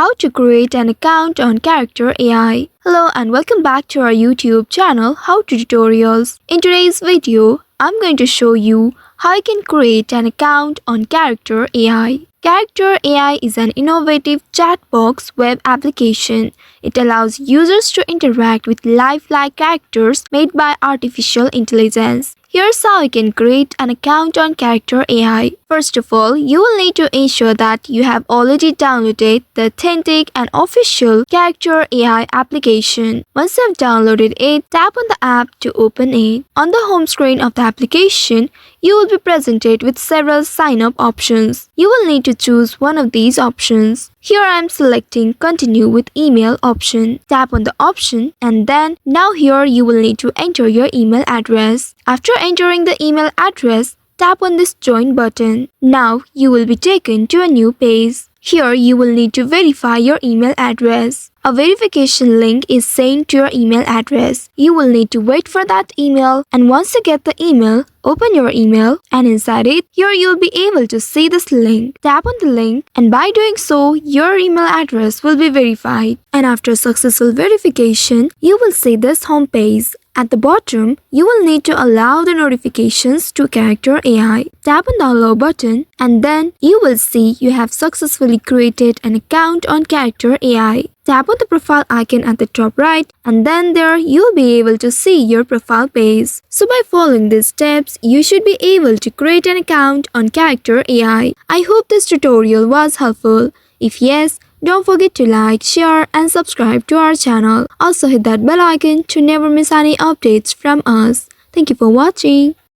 how to create an account on Character AI. Hello and welcome back to our YouTube channel How To Tutorials. In today's video, I'm going to show you how you can create an account on Character AI. Character AI is an innovative chat box web application. It allows users to interact with lifelike characters made by artificial intelligence. Here's how you can create an account on Character AI. First of all, you will need to ensure that you have already downloaded the authentic and official Character AI application. Once you have downloaded it, tap on the app to open it. On the home screen of the application, you will be presented with several sign-up options. You will need to choose one of these options. Here I am selecting Continue with Email option. Tap on the option and then now here you will need to enter your email address. After entering the email address, tap on this Join button. Now you will be taken to a new page. Here you will need to verify your email address. A verification link is sent to your email address. You will need to wait for that email, and once you get the email, open your email and inside it, here you will be able to see this link. Tap on the link and by doing so, your email address will be verified. And after successful verification, you will see this home page. At the bottom, you will need to allow the notifications to Character AI. Tap on the Allow button and then you will see you have successfully created an account on Character AI. Tap on the profile icon at the top right and then there you'll be able to see your profile page. So by following these steps, you should be able to create an account on Character AI. I hope this tutorial was helpful. If yes, don't forget to like, share and subscribe to our channel. Also hit that bell icon to never miss any updates from us. Thank you for watching.